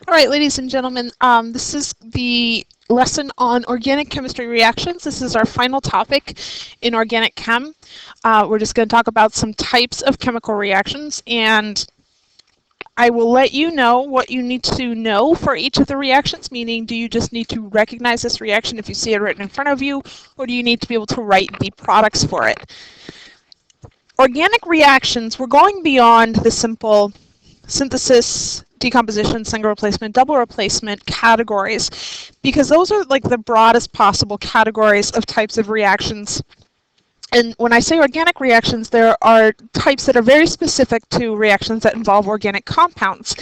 All right, ladies and gentlemen, this is the lesson on organic chemistry reactions. This is our final topic in organic chem. We're just going to talk about some types of chemical reactions, and I will let you know what you need to know for each of the reactions, meaning do you just need to recognize this reaction if you see it written in front of you, or do you need to be able to write the products for it? Organic reactions, we're going beyond the simple synthesis, decomposition, single replacement, double replacement categories, because those are like the broadest possible categories of types of reactions. And when I say organic reactions, there are types that are very specific to reactions that involve organic compounds.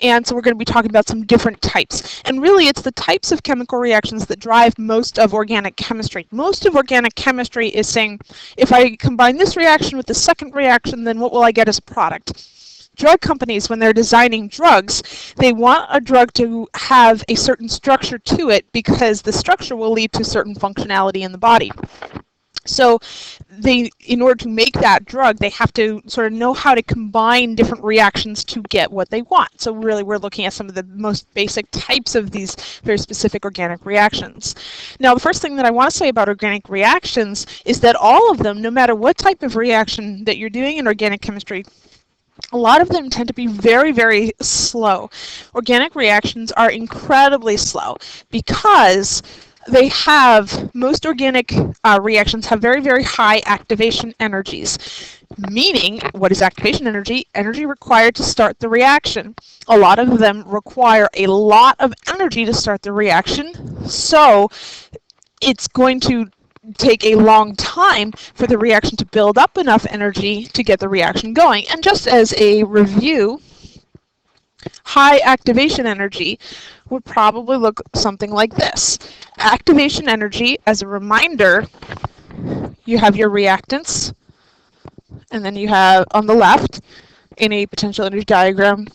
And so we're going to be talking about some different types. And really, it's the types of chemical reactions that drive most of organic chemistry. Most of organic chemistry is saying, if I combine this reaction with the second reaction, then what will I get as a product? Drug companies, when they're designing drugs, they want a drug to have a certain structure to it because the structure will lead to certain functionality in the body. So in order to make that drug, they have to sort of know how to combine different reactions to get what they want. So really, we're looking at some of the most basic types of these very specific organic reactions. Now, the first thing that I want to say about organic reactions is that all of them, no matter what type of reaction that you're doing in organic chemistry, a lot of them tend to be very, very slow. Organic reactions are incredibly slow because most organic reactions have very, very high activation energies. Meaning, what is activation energy? Energy required to start the reaction. A lot of them require a lot of energy to start the reaction, so it's going to take a long time for the reaction to build up enough energy to get the reaction going. And just as a review, high activation energy would probably look something like this. Activation energy, as a reminder, you have your reactants, and then you have on the left, in a potential energy diagram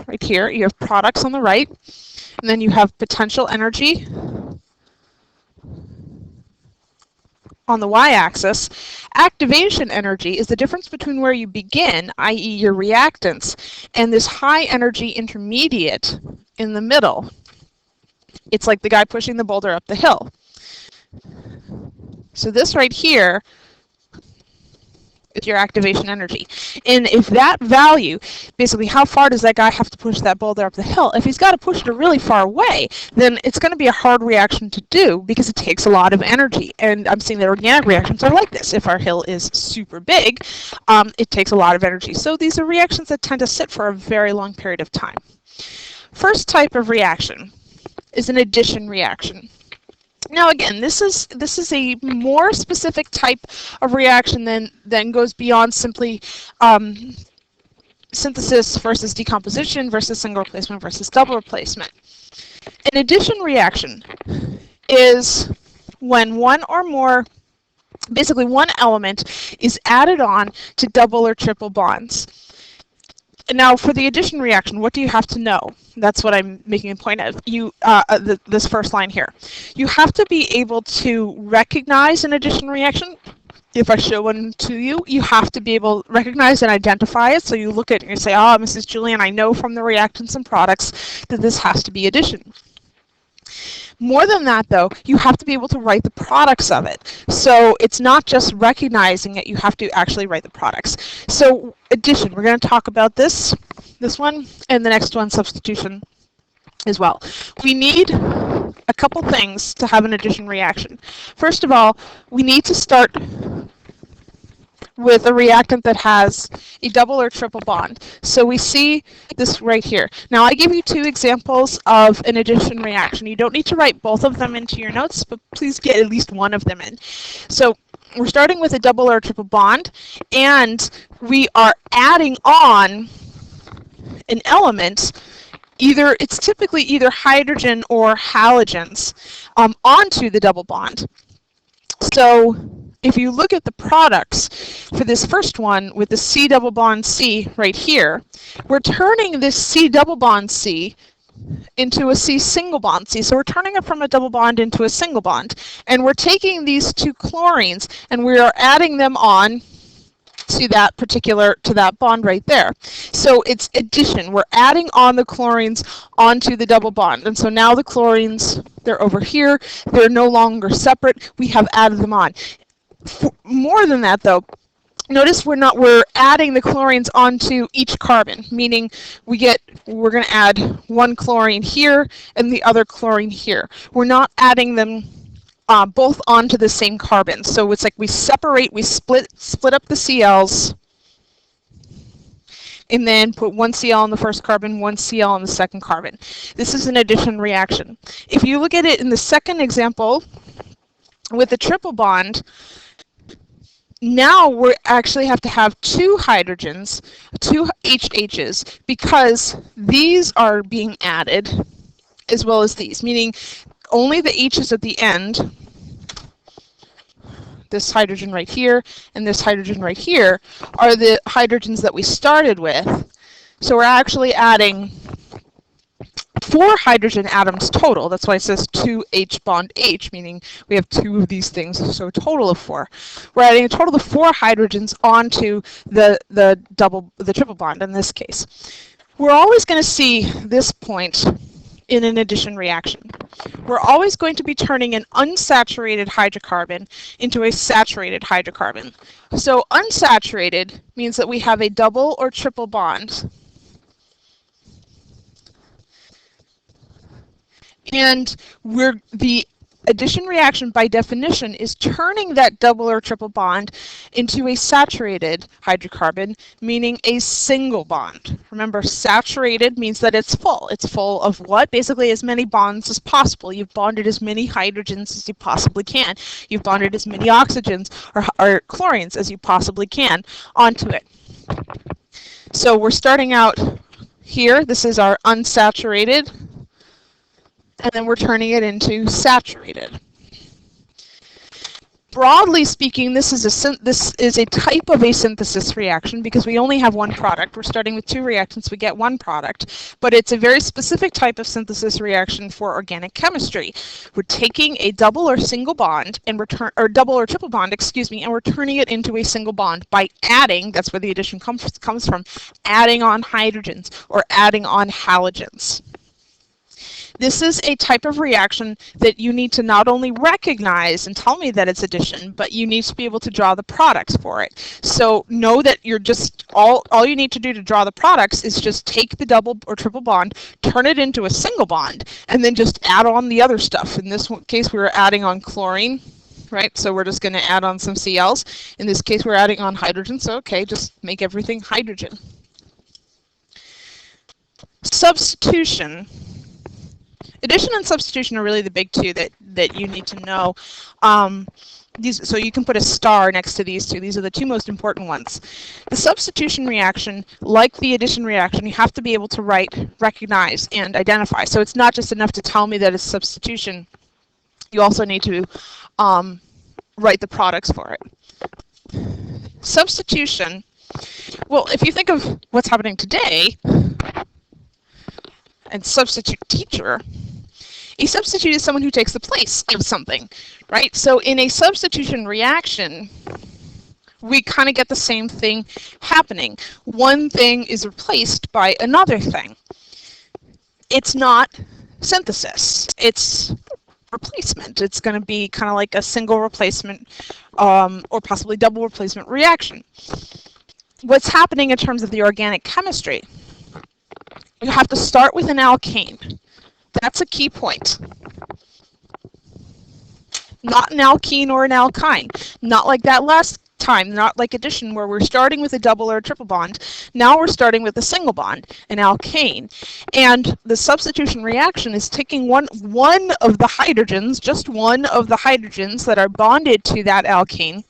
right here, you have products on the right, and then you have potential energy on the y-axis. Activation energy is the difference between where you begin, i.e. your reactants, and this high energy intermediate in the middle. It's like the guy pushing the boulder up the hill. So this right here is your activation energy. And if that value, basically how far does that guy have to push that boulder up the hill? If he's got to push it really far away, then it's going to be a hard reaction to do because it takes a lot of energy. And I'm seeing that organic reactions are like this. If our hill is super big, it takes a lot of energy. So these are reactions that tend to sit for a very long period of time. First type of reaction is an addition reaction. Now again, this is a more specific type of reaction than goes beyond simply synthesis versus decomposition versus single replacement versus double replacement. An addition reaction is when one or more, basically one element, is added on to double or triple bonds. Now, for the addition reaction, what do you have to know? That's what I'm making a point of. This first line here. You have to be able to recognize an addition reaction. If I show one to you, you have to be able to recognize and identify it. So you look at it and you say, oh, Mrs. Julian, I know from the reactants and products that this has to be addition. More than that, though, you have to be able to write the products of it. So it's not just recognizing it, you have to actually write the products. So addition, we're going to talk about this one, and the next one, substitution, as well. We need a couple things to have an addition reaction. First of all, we need to start with a reactant that has a double or triple bond. So we see this right here. Now I give you two examples of an addition reaction. You don't need to write both of them into your notes, but please get at least one of them in. So we're starting with a double or triple bond, and we are adding on an element. It's typically either hydrogen or halogens onto the double bond. So if you look at the products for this first one with the C double bond C right here, we're turning this C double bond C into a C single bond C. So we're turning it from a double bond into a single bond. And we're taking these two chlorines and we are adding them on to that bond right there. So it's addition. We're adding on the chlorines onto the double bond. And so now the chlorines, they're over here. They're no longer separate. We have added them on. More than that, though, notice we're adding the chlorines onto each carbon, meaning we're going to add one chlorine here and the other chlorine here. We're not adding them both onto the same carbon. So it's like we split up the CLs, and then put one Cl on the first carbon, one Cl on the second carbon. This is an addition reaction. If you look at it in the second example with the triple bond, now we actually have to have two hydrogens, two HHs, because these are being added as well as these, meaning only the H's at the end, this hydrogen right here and this hydrogen right here, are the hydrogens that we started with. So we're actually adding 4 hydrogen atoms total. That's why it says 2H bond H, meaning we have 2 of these things, so a total of 4. We're adding a total of 4 hydrogens onto the triple bond in this case. We're always going to see this point in an addition reaction. We're always going to be turning an unsaturated hydrocarbon into a saturated hydrocarbon. So unsaturated means that we have a double or triple bond. And the addition reaction, by definition, is turning that double or triple bond into a saturated hydrocarbon, meaning a single bond. Remember, saturated means that it's full. It's full of what? Basically as many bonds as possible. You've bonded as many hydrogens as you possibly can. You've bonded as many oxygens or chlorines as you possibly can onto it. So we're starting out here. This is our unsaturated, and then we're turning it into saturated. Broadly speaking, this is a type of a synthesis reaction because we only have one product. We're starting with 2 reactants, we get 1 product, but it's a very specific type of synthesis reaction for organic chemistry. We're taking a double or single bond and double or triple bond, and we're turning it into a single bond by adding, that's where the addition comes from, adding on hydrogens or adding on halogens. This is a type of reaction that you need to not only recognize and tell me that it's addition, but you need to be able to draw the products for it. So know that you're just, all you need to do to draw the products is just take the double or triple bond, turn it into a single bond, and then just add on the other stuff. In this case, we were adding on chlorine, right? So we're just going to add on some Cls. In this case, we're adding on hydrogen, so okay, just make everything hydrogen. Substitution. Addition and substitution are really the big two that you need to know. So you can put a star next to these two. These are the 2 most important ones. The substitution reaction, like the addition reaction, you have to be able to recognize, and identify. So it's not just enough to tell me that it's substitution. You also need to write the products for it. Substitution, well, if you think of what's happening today, and substitute teacher, a substitute is someone who takes the place of something, right? So in a substitution reaction, we kind of get the same thing happening. One thing is replaced by another thing. It's not synthesis, it's replacement. It's going to be kind of like a single replacement or possibly double replacement reaction. What's happening in terms of the organic chemistry? You have to start with an alkane. That's a key point. Not an alkene or an alkyne. Not like that last time, not like addition where we're starting with a double or a triple bond. Now we're starting with a single bond, an alkane. And the substitution reaction is taking one of the hydrogens, just one of the hydrogens that are bonded to that alkane,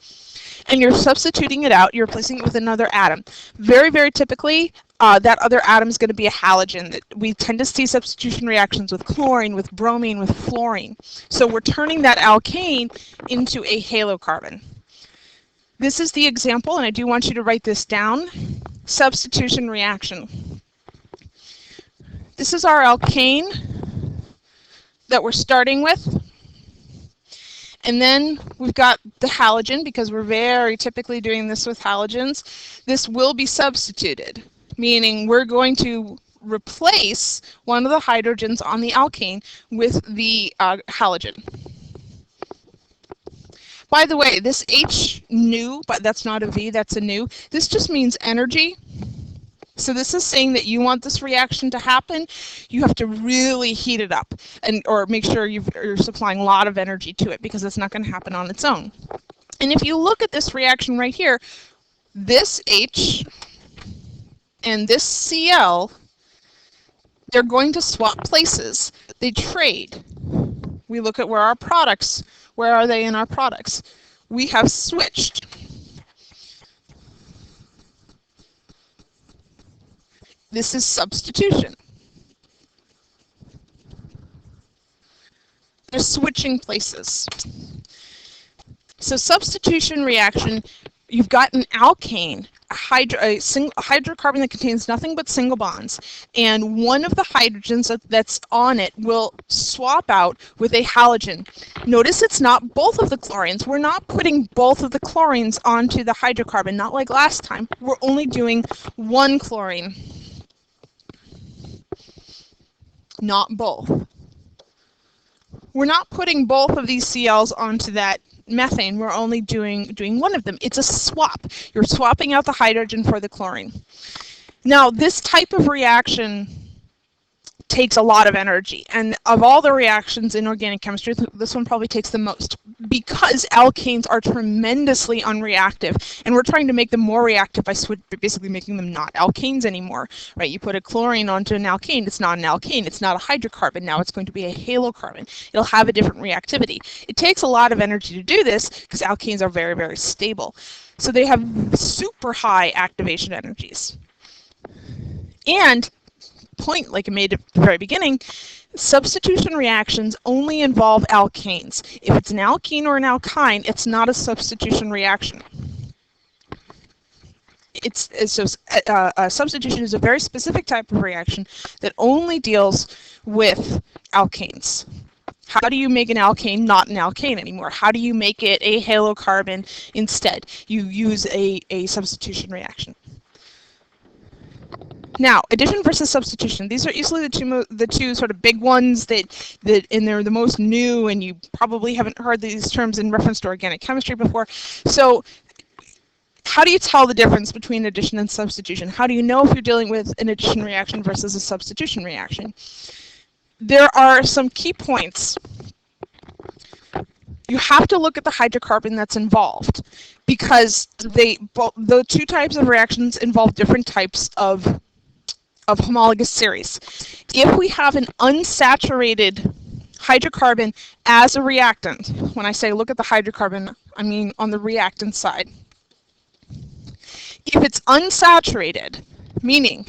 and you're substituting it out, you're replacing it with another atom. Very, very typically, that other atom is going to be a halogen. We tend to see substitution reactions with chlorine, with bromine, with fluorine. So we're turning that alkane into a halocarbon. This is the example, and I do want you to write this down. Substitution reaction. This is our alkane that we're starting with. And then we've got the halogen, because we're very typically doing this with halogens, this will be substituted, meaning we're going to replace one of the hydrogens on the alkane with the halogen. By the way, this H nu, but that's not a V, that's a nu, this just means energy. So this is saying that you want this reaction to happen, you have to really heat it up, or make sure you're supplying a lot of energy to it, because it's not going to happen on its own. And if you look at this reaction right here, this H and this Cl, they're going to swap places. They trade. We look at where our products, where are they in our products? We have switched. This is substitution. They're switching places. So substitution reaction, you've got an alkane, a hydrocarbon that contains nothing but single bonds, and one of the hydrogens that's on it will swap out with a halogen. Notice it's not both of the chlorines. We're not putting both of the chlorines onto the hydrocarbon, not like last time. We're only doing one chlorine, not both. We're not putting both of these Cls onto that methane. We're only doing one of them. It's a swap. You're swapping out the hydrogen for the chlorine. Now, this type of reaction takes a lot of energy, and of all the reactions in organic chemistry, this one probably takes the most, because alkanes are tremendously unreactive, and we're trying to make them more reactive by basically making them not alkanes anymore, right? You put a chlorine onto an alkane, it's not an alkane, it's not a hydrocarbon, now it's going to be a halocarbon. It'll have a different reactivity. It takes a lot of energy to do this, because alkanes are very, very stable. So they have super high activation energies. And point, like I made at the very beginning, substitution reactions only involve alkanes. If it's an alkene or an alkyne, it's not a substitution reaction. Substitution is a very specific type of reaction that only deals with alkanes. How do you make an alkane not an alkane anymore? How do you make it a halocarbon instead? You use a substitution reaction. Now, addition versus substitution. These are easily the two sort of big ones and they're the most new, and you probably haven't heard these terms in reference to organic chemistry before. So, how do you tell the difference between addition and substitution? How do you know if you're dealing with an addition reaction versus a substitution reaction? There are some key points. You have to look at the hydrocarbon that's involved, because the two types of reactions involve different types of homologous series. If we have an unsaturated hydrocarbon as a reactant, when I say look at the hydrocarbon, I mean on the reactant side. If it's unsaturated, meaning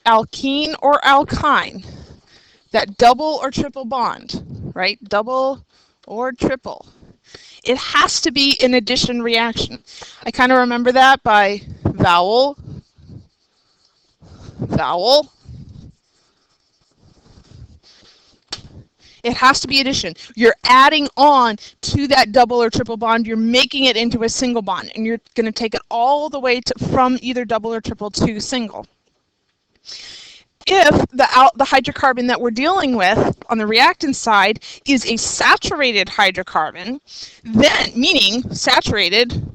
alkene or alkyne, that double or triple bond, right? Double or triple. It has to be an addition reaction. I kind of remember that by vowel, vowel. It has to be addition. You're adding on to that double or triple bond. You're making it into a single bond, and you're going to take it all the way from either double or triple to single. If the hydrocarbon that we're dealing with on the reactant side is a saturated hydrocarbon, then, meaning saturated,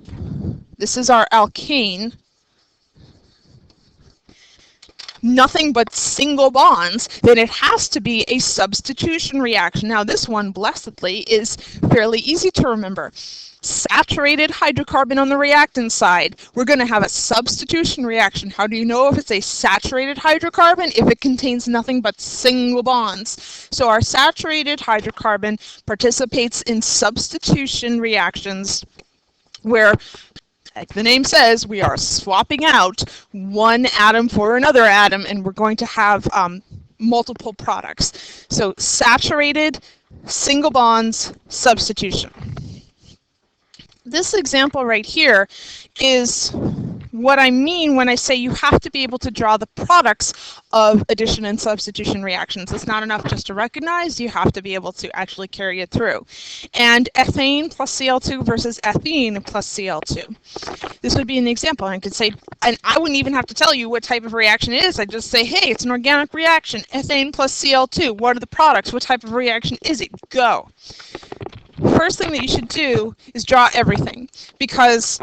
this is our alkane, nothing but single bonds, then it has to be a substitution reaction. Now this one, blessedly, is fairly easy to remember. Saturated hydrocarbon on the reactant side, we're going to have a substitution reaction. How do you know if it's a saturated hydrocarbon? If it contains nothing but single bonds. So our saturated hydrocarbon participates in substitution reactions where, like the name says, we are swapping out one atom for another atom, and we're going to have multiple products. So saturated, single bonds, substitution. This example right here is what I mean when I say you have to be able to draw the products of addition and substitution reactions. It's not enough just to recognize, you have to be able to actually carry it through. And ethane plus Cl2 versus ethene plus Cl2. This would be an example. I could say, and I wouldn't even have to tell you what type of reaction it is. I'd just say, hey, it's an organic reaction. Ethane plus Cl2. What are the products? What type of reaction is it? Go. First thing that you should do is draw everything, because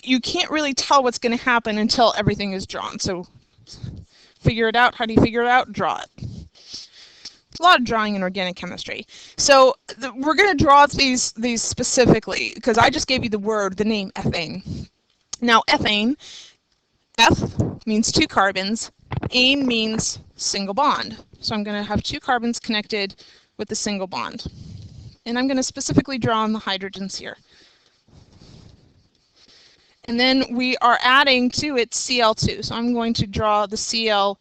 you can't really tell what's going to happen until everything is drawn. So figure it out. How do you figure it out? Draw it. A lot of drawing in organic chemistry. So we're going to draw these specifically because I just gave you the name ethane. Now ethane, F means 2 carbons, ane means single bond. So I'm going to have 2 carbons connected with a single bond. And I'm going to specifically draw on the hydrogens here. And then we are adding to it Cl2. So I'm going to draw the Cl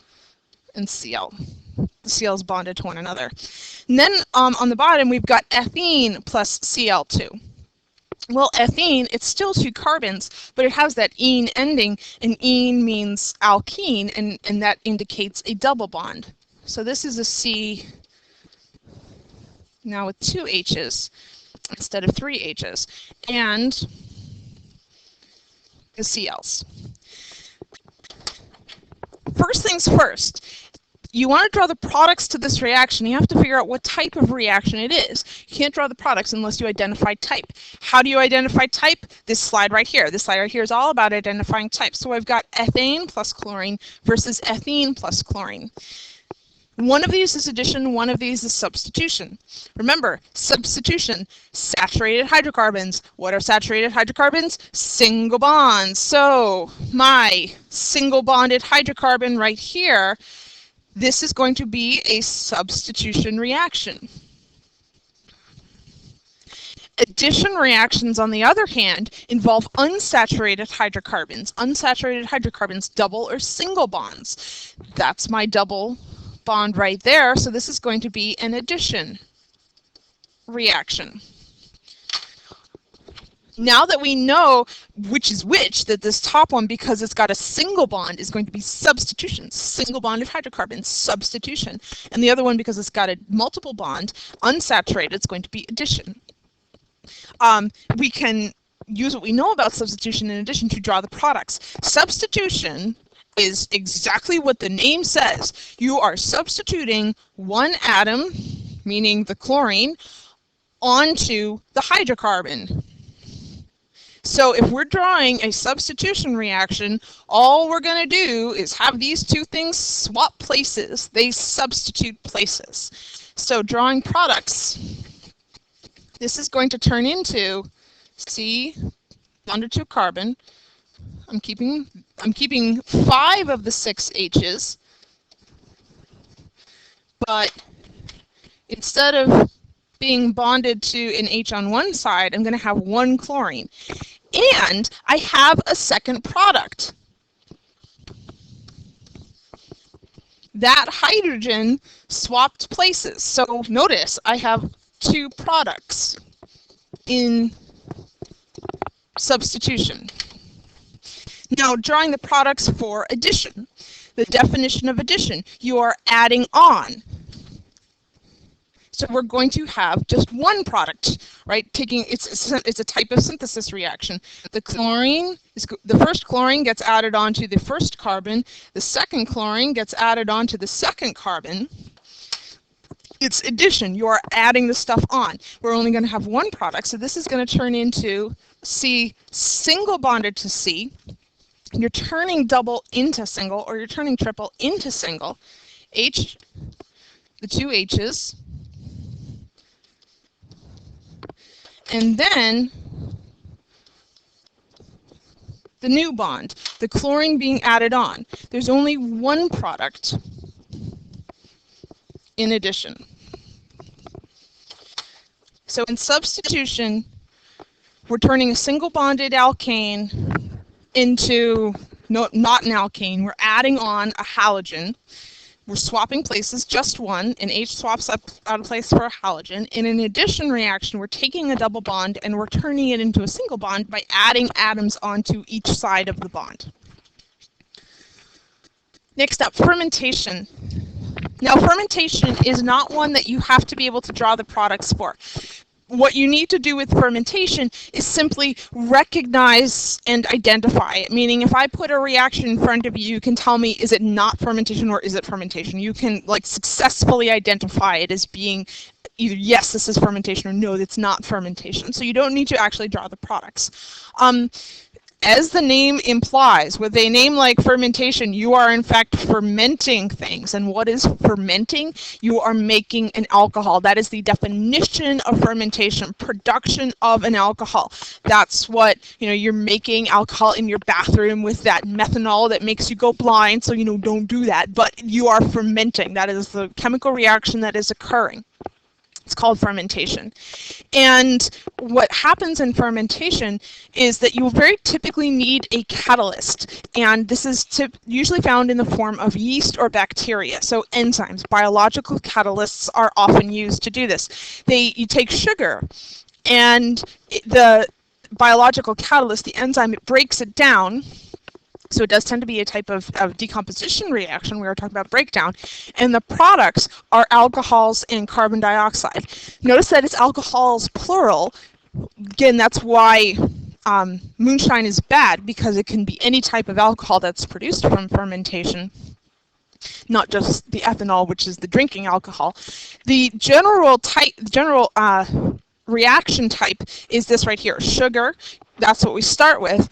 and Cl. The Cl is bonded to one another. And then on the bottom, we've got ethene plus Cl2. Well, ethene, it's still 2 carbons, but it has that ene ending, and ene means alkene, and that indicates a double bond. So this is a C now with 2 H's instead of 3 H's. And the Cl's. First things first, you want to draw the products to this reaction. You have to figure out what type of reaction it is. You can't draw the products unless you identify type. How do you identify type? This slide right here. This slide right here is all about identifying type. So I've got ethane plus chlorine versus ethene plus chlorine. One of these is addition, one of these is substitution. Remember, substitution, saturated hydrocarbons. What are saturated hydrocarbons? Single bonds. So my single bonded hydrocarbon right here, this is going to be a substitution reaction. Addition reactions, on the other hand, involve unsaturated hydrocarbons. Unsaturated hydrocarbons, double or single bonds. That's my double bond right there, so this is going to be an addition reaction. Now that we know which is which, that this top one, because it's got a single bond, is going to be substitution, single bonded hydrocarbons, substitution. And the other one, because it's got a multiple bond, unsaturated, it's going to be addition. We can use what we know about substitution in addition to draw the products. Substitution is exactly what the name says. You are substituting one atom, meaning the chlorine, onto the hydrocarbon. So if we're drawing a substitution reaction, all we're going to do is have these two things swap places. They substitute places. So drawing products, this is going to turn into C bonded to carbon. I'm keeping 5 of the 6 H's, but instead of being bonded to an H on one side, I'm going to have 1 chlorine. And I have a second product. That hydrogen swapped places. So notice I have 2 products in substitution. Now, drawing the products for addition. The definition of addition, you are adding on. So we're going to have just one product, right? It's a type of synthesis reaction. The first chlorine gets added onto the first carbon. The second chlorine gets added onto the second carbon. It's addition. You are adding the stuff on. We're only going to have one product, so this is going to turn into C single bonded to C. You're turning double into single, or you're turning triple into single. H, the 2 H's. And then the new bond, the chlorine being added on. There's only one product in addition. So in substitution, we're turning a single bonded alkane into not an alkane. We're adding on a halogen. we're swapping places, just one, and H swaps up out of place for a halogen. In an addition reaction, we're taking a double bond and we're turning it into a single bond by adding atoms onto each side of the bond. Next up, fermentation. Now, fermentation is not one that you have to be able to draw the products for. What you need to do with fermentation is simply recognize and identify it. Meaning, if I put a reaction in front of you, you can tell me, is it not fermentation or is it fermentation? You can successfully identify it as being either yes, this is fermentation, or no, it's not fermentation. So you don't need to actually draw the products. As the name implies, with a name like fermentation, you are in fact fermenting things. And what is fermenting? You are making an alcohol. That is the definition of fermentation, production of an alcohol. That's what, you're making alcohol in your bathroom with that methanol that makes you go blind, so don't do that. But you are fermenting. That is the chemical reaction that is occurring. It's called fermentation. And what happens in fermentation is that you will very typically need a catalyst. And this is usually found in the form of yeast or bacteria. So enzymes, biological catalysts are often used to do this. You take sugar, and the biological catalyst, the enzyme, it breaks it down. So it does tend to be a type of decomposition reaction. We were talking about breakdown. And the products are alcohols and carbon dioxide. Notice that it's alcohols plural. Again, that's why moonshine is bad, because it can be any type of alcohol that's produced from fermentation, not just the ethanol, which is the drinking alcohol. The general reaction type is this right here. Sugar, that's what we start with,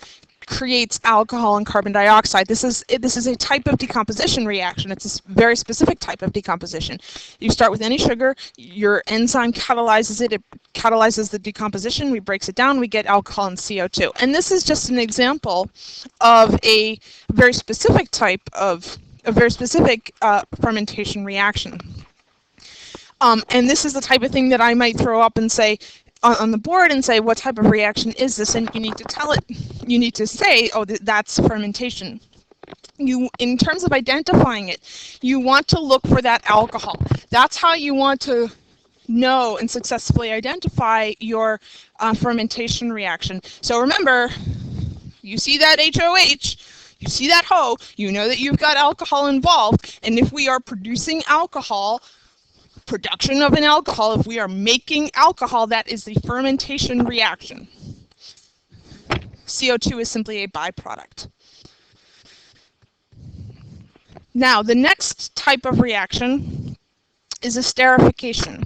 creates alcohol and carbon dioxide. This is a type of decomposition reaction. It's a very specific type of decomposition. You start with any sugar, your enzyme catalyzes it, catalyzes the decomposition, we breaks it down, we get alcohol and CO2. And this is just an example of a very specific type of fermentation reaction. And this is the type of thing that I might throw up and say, on the board, and say, what type of reaction is this? And you need to tell it, you need to say, oh, that's fermentation. In terms of identifying it, you want to look for that alcohol. That's how you want to know and successfully identify your fermentation reaction. So remember, you see that HOH, you see that HO, you know that you've got alcohol involved, and if we are producing alcohol, production of an alcohol, if we are making alcohol, that is the fermentation reaction. CO2 is simply a byproduct. Now, the next type of reaction is esterification.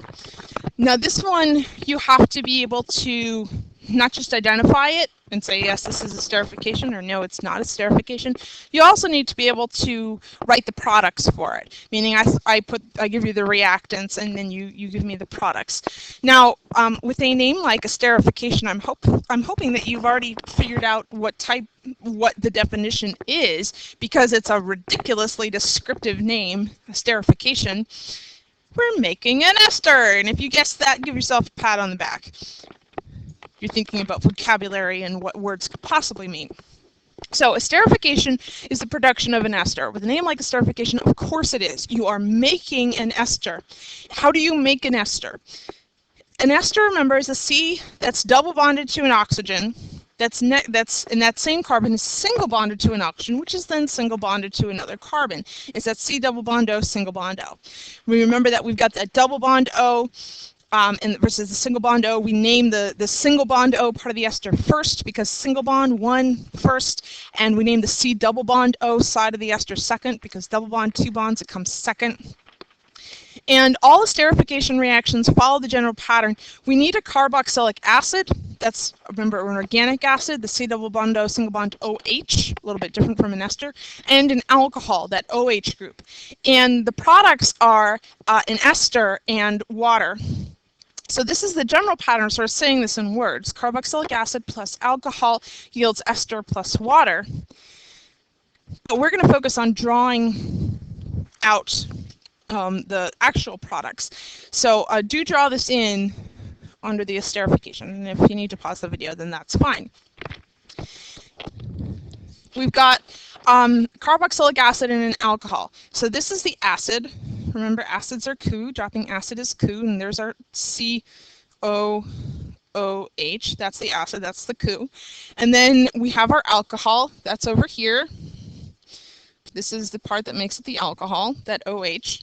Now, this one, you have to be able to not just identify it and say, yes, this is esterification, or no, it's not esterification. You also need to be able to write the products for it, meaning I give you the reactants, and then you give me the products. Now, with a name like esterification, I'm hoping that you've already figured out what the definition is, because it's a ridiculously descriptive name, esterification. We're making an ester, and if you guessed that, give yourself a pat on the back. You're thinking about vocabulary and what words could possibly mean. So esterification is the production of an ester. With a name like esterification, of course it is. You are making an ester. How do you make an ester? An ester, remember, is a C that's double bonded to an oxygen. That's in that same carbon is single bonded to an oxygen, which is then single bonded to another carbon. It's that C double bond O, single bond O. We remember that we've got that double bond O, and versus the single bond O. We name the single bond O part of the ester first, because single bond one first, and we name the C double bond O side of the ester second, because double bond two bonds, it comes second. And all esterification reactions follow the general pattern. We need a carboxylic acid. That's, remember, an organic acid, the C double bond O, single bond OH, a little bit different from an ester, and an alcohol, that OH group. And the products are an ester and water. So this is the general pattern, sort of saying this in words. Carboxylic acid plus alcohol yields ester plus water. But we're going to focus on drawing out the actual products. So do draw this in under the esterification. And if you need to pause the video, then that's fine. We've got Carboxylic acid and an alcohol. So this is the acid. Remember, acids are Cu. Dropping acid is Cu, and there's our COOH. That's the acid. That's the Cu. And then we have our alcohol. That's over here. This is the part that makes it the alcohol, that OH.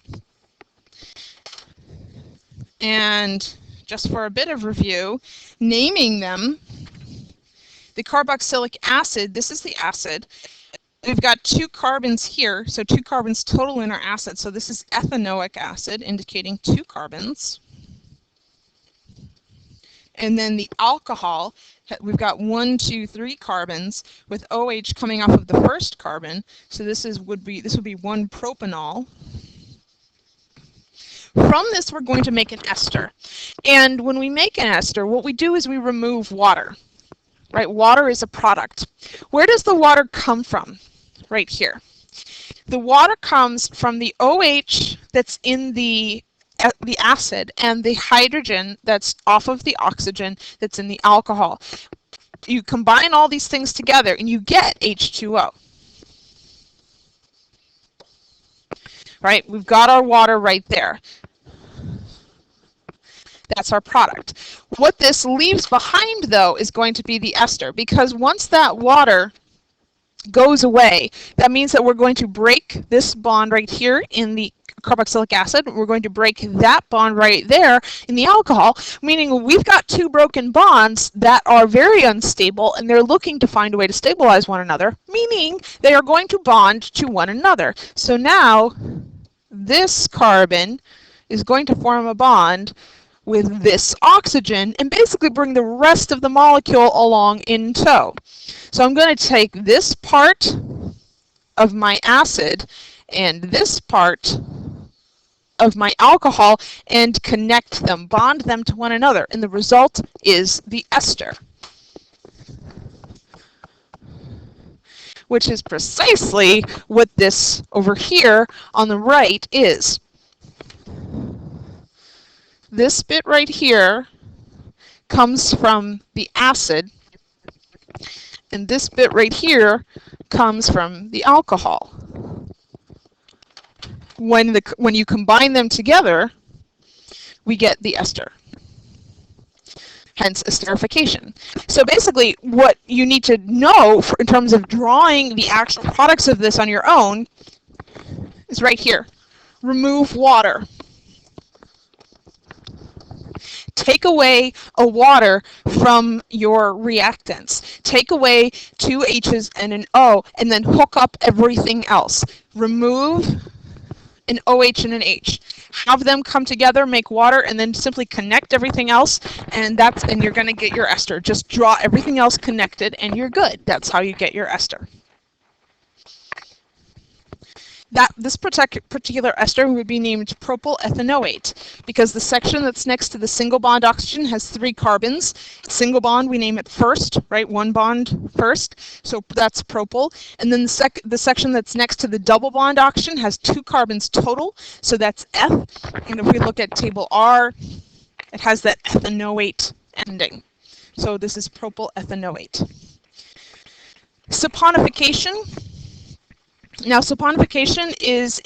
And just for a bit of review, naming them, the carboxylic acid, this is the acid. We've got 2 carbons here, so 2 carbons total in our acid. So this is ethanoic acid, indicating 2 carbons. And then the alcohol, we've got 1, 2, 3 carbons with OH coming off of the first carbon. So this would be 1 propanol. From this, we're going to make an ester. And when we make an ester, what we do is we remove water. Right? Water is a product. Where does the water come from? Right here. The water comes from the OH that's in the acid and the hydrogen that's off of the oxygen that's in the alcohol. You combine all these things together and you get H2O. Right? We've got our water right there. That's our product. What this leaves behind, though, is going to be the ester, because once that water goes away, that means that we're going to break this bond right here in the carboxylic acid. We're going to break that bond right there in the alcohol, meaning we've got 2 broken bonds that are very unstable, and they're looking to find a way to stabilize one another, meaning they are going to bond to one another. So now this carbon is going to form a bond with this oxygen and basically bring the rest of the molecule along in tow. So I'm going to take this part of my acid and this part of my alcohol and connect them, bond them to one another, and the result is the ester, which is precisely what this over here on the right is. This bit right here comes from the acid, and this bit right here comes from the alcohol. When you combine them together, we get the ester, hence esterification. So basically, what you need to know in terms of drawing the actual products of this on your own is right here. Remove water. Take away a water from your reactants. Take away 2 H's and an O, and then hook up everything else. Remove an OH and an H. Have them come together, make water, and then simply connect everything else, and you're going to get your ester. Just draw everything else connected, and you're good. That's how you get your ester. This particular ester would be named propyl ethanoate because the section that's next to the single bond oxygen has 3 carbons. Single bond, we name it first, right? 1 bond first, so that's propyl. And then the section that's next to the double bond oxygen has 2 carbons total, so that's eth. And if we look at table R, it has that ethanoate ending. So this is propyl ethanoate. Saponification. Now, saponification is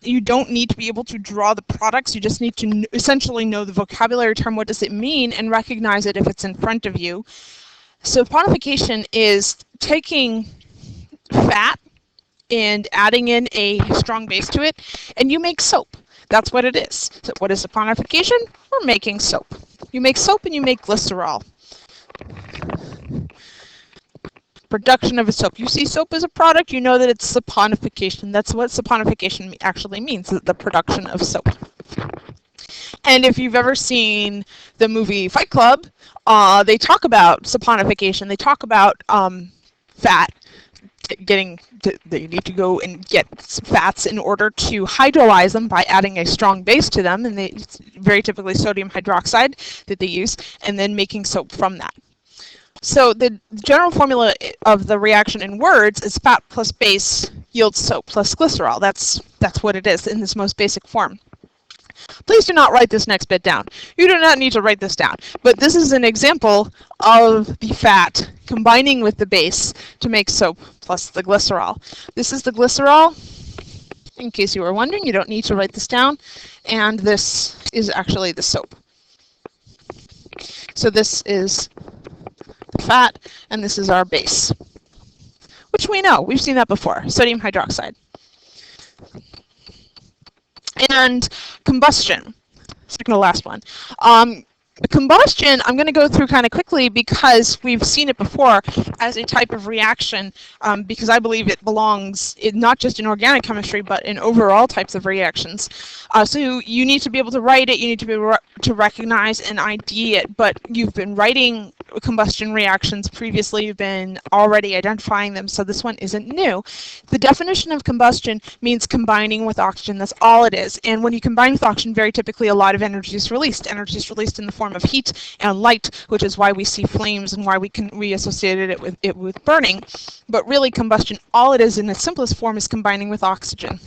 you don't need to be able to draw the products, you just need to essentially know the vocabulary term, what does it mean, and recognize it if it's in front of you. Saponification is taking fat and adding in a strong base to it, and you make soap. That's what it is. So what is saponification? We're making soap. You make soap and you make glycerol. Production of a soap. You see soap as a product, you know that it's saponification. That's what saponification actually means, the production of soap. And if you've ever seen the movie Fight Club, they talk about saponification. They talk about fat, they need to go and get fats in order to hydrolyze them by adding a strong base to them, and it's very typically sodium hydroxide that they use, and then making soap from that. So the general formula of the reaction in words is fat plus base yields soap plus glycerol. That's what it is in this most basic form. Please do not write this next bit down. You do not need to write this down. But this is an example of the fat combining with the base to make soap plus the glycerol. This is the glycerol. In case you were wondering, you don't need to write this down. And this is actually the soap. So this is the fat, and this is our base, which we know. We've seen that before, sodium hydroxide. And combustion, second to last one. Combustion, I'm going to go through kind of quickly because we've seen it before as a type of reaction, because I believe it belongs not just in organic chemistry, but in overall types of reactions. So you need to be able to write it, you need to be able to recognize and ID it, but you've been writing combustion reactions previously, you've been already identifying them, so this one isn't new. The definition of combustion means combining with oxygen, that's all it is. And when you combine with oxygen, very typically a lot of energy is released. Energy is released in the form of heat and light, which is why we see flames and why we associated it with burning. But really combustion, all it is in its simplest form is combining with oxygen.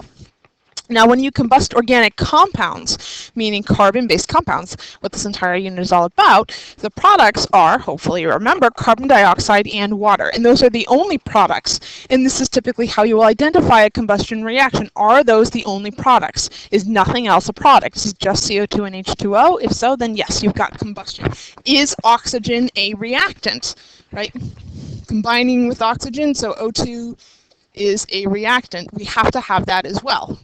Now, when you combust organic compounds, meaning carbon-based compounds, what this entire unit is all about, the products are, hopefully you remember, carbon dioxide and water. And those are the only products. And this is typically how you will identify a combustion reaction. Are those the only products? Is nothing else a product? Is it just CO2 and H2O? If so, then yes, you've got combustion. Is oxygen a reactant, right? Combining with oxygen, so O2 is a reactant. We have to have that as well.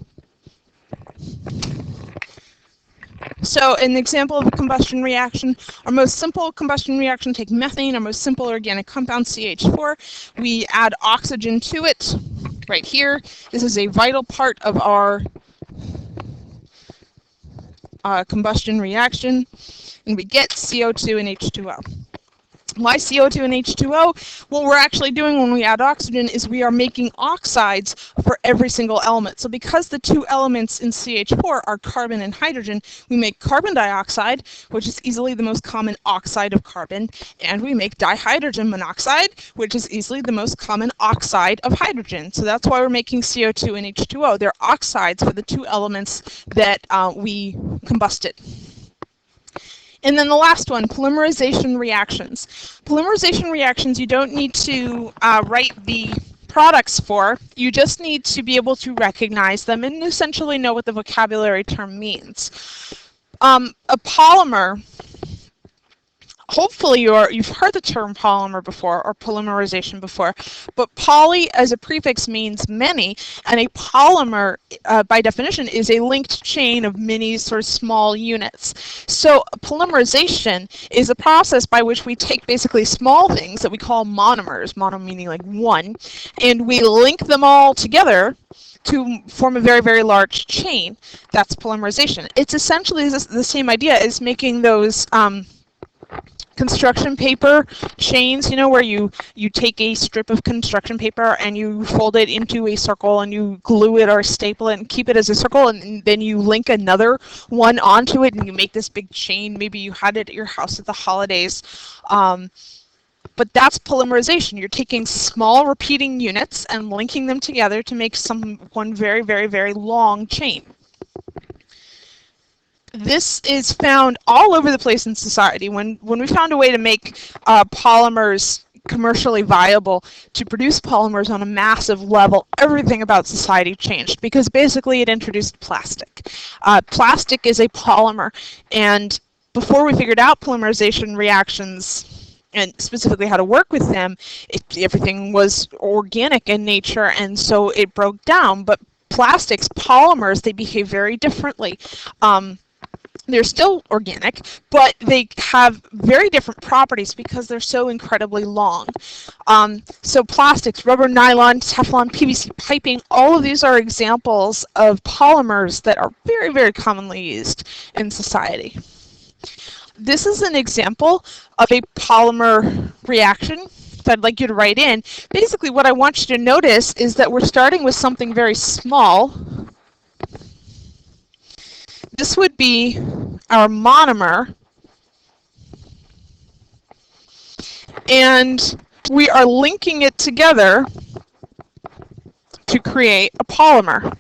So an example of a combustion reaction, our most simple combustion reaction, take methane, our most simple organic compound, CH4. We add oxygen to it right here. This is a vital part of our combustion reaction, and we get CO2 and H2O. Why CO2 and H2O? What we're actually doing when we add oxygen is we are making oxides for every single element. So because the two elements in CH4 are carbon and hydrogen, we make carbon dioxide, which is easily the most common oxide of carbon, and we make dihydrogen monoxide, which is easily the most common oxide of hydrogen. So that's why we're making CO2 and H2O. They're oxides for the two elements that we combusted. And then the last one, polymerization reactions. Polymerization reactions, you don't need to write the products for. You just need to be able to recognize them and essentially know what the vocabulary term means. A polymer, hopefully you've heard the term polymer before or polymerization before, but poly as a prefix means many, and a polymer by definition is a linked chain of many sort of small units. So polymerization is a process by which we take basically small things that we call monomers, mono meaning like one, and we link them all together to form a very, very large chain. That's polymerization. It's essentially the same idea as making those construction paper chains, you know, where you take a strip of construction paper and you fold it into a circle and you glue it or staple it and keep it as a circle, and then you link another one onto it and you make this big chain. Maybe you had it at your house at the holidays. But that's polymerization. You're taking small repeating units and linking them together to make one very, very, very long chain. This is found all over the place in society. When we found a way to make polymers commercially viable, to produce polymers on a massive level, everything about society changed because basically it introduced plastic. Plastic is a polymer, and before we figured out polymerization reactions and specifically how to work with them, everything was organic in nature, and so it broke down. But plastics, polymers, they behave very differently. They're still organic, but they have very different properties because they're so incredibly long. So plastics, rubber, nylon, Teflon, PVC piping, all of these are examples of polymers that are very, very commonly used in society. This is an example of a polymer reaction that I'd like you to write in. Basically, what I want you to notice is that we're starting with something very small. This would be our monomer, and we are linking it together to create a polymer.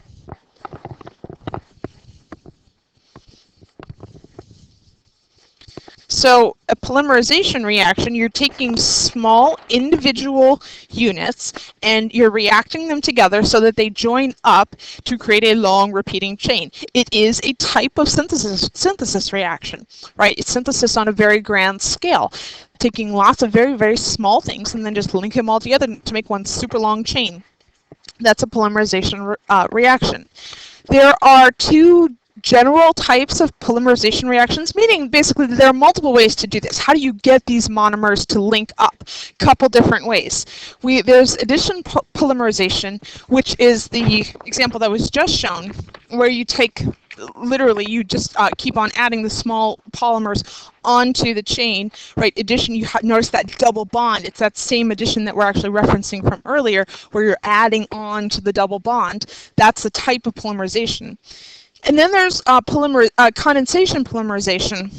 So a polymerization reaction, you're taking small individual units and you're reacting them together so that they join up to create a long repeating chain. It is a type of synthesis reaction, right? It's synthesis on a very grand scale, taking lots of very, very small things and then just linking them all together to make one super long chain. That's a polymerization reaction. There are two general types of polymerization reactions, meaning basically there are multiple ways to do this. How do you get these monomers to link up? Couple different ways. There's addition polymerization, which is the example that was just shown, where you take, literally, you just keep on adding the small polymers onto the chain, right? Addition, you notice that double bond. It's that same addition that we're actually referencing from earlier, where you're adding on to the double bond. That's the type of polymerization. And then there's condensation polymerization.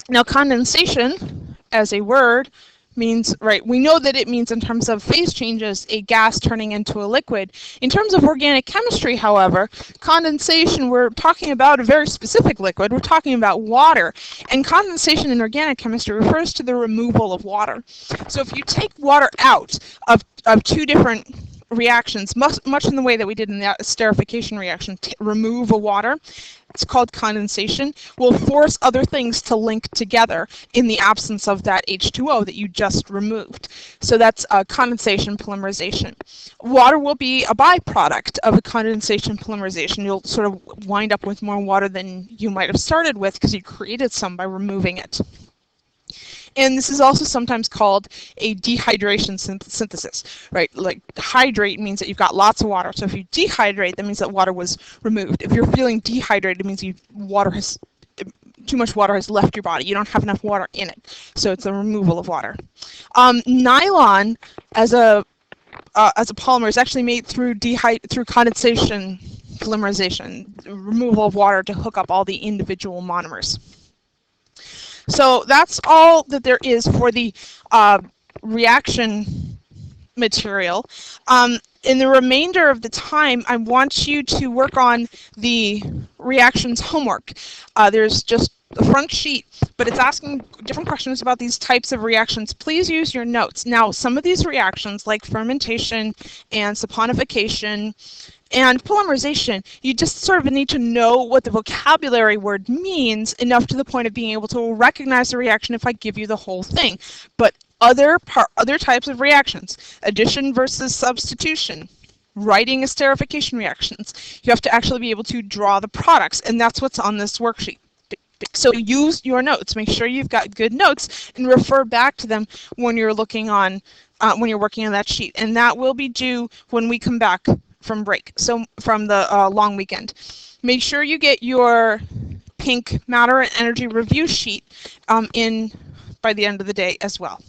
Now, condensation, as a word, means, right, we know that it means in terms of phase changes, a gas turning into a liquid. In terms of organic chemistry, however, condensation, we're talking about a very specific liquid. We're talking about water. And condensation in organic chemistry refers to the removal of water. So if you take water out of two different reactions, much in the way that we did in the esterification reaction, remove a water, it's called condensation, will force other things to link together in the absence of that H2O that you just removed. So that's condensation polymerization. Water will be a byproduct of a condensation polymerization. You'll sort of wind up with more water than you might have started with because you created some by removing it. And this is also sometimes called a dehydration synthesis, right? Like hydrate means that you've got lots of water. So if you dehydrate, that means that water was removed. If you're feeling dehydrated, it means too much water has left your body. You don't have enough water in it. So it's a removal of water. Nylon as a polymer is actually made through condensation polymerization, removal of water to hook up all the individual monomers. So that's all that there is for the reaction material. In the remainder of the time, I want you to work on the reactions homework. There's just a front sheet, but it's asking different questions about these types of reactions. Please use your notes. Now, some of these reactions, like fermentation and saponification, and polymerization, you just sort of need to know what the vocabulary word means enough to the point of being able to recognize the reaction if I give you the whole thing. But other types of reactions, addition versus substitution, writing esterification reactions, you have to actually be able to draw the products, and that's what's on this worksheet. So use your notes. Make sure you've got good notes and refer back to them when you're looking on, when you're working on that sheet. And that will be due when we come back from break, so from the long weekend. Make sure you get your pink matter and energy review sheet in by the end of the day as well.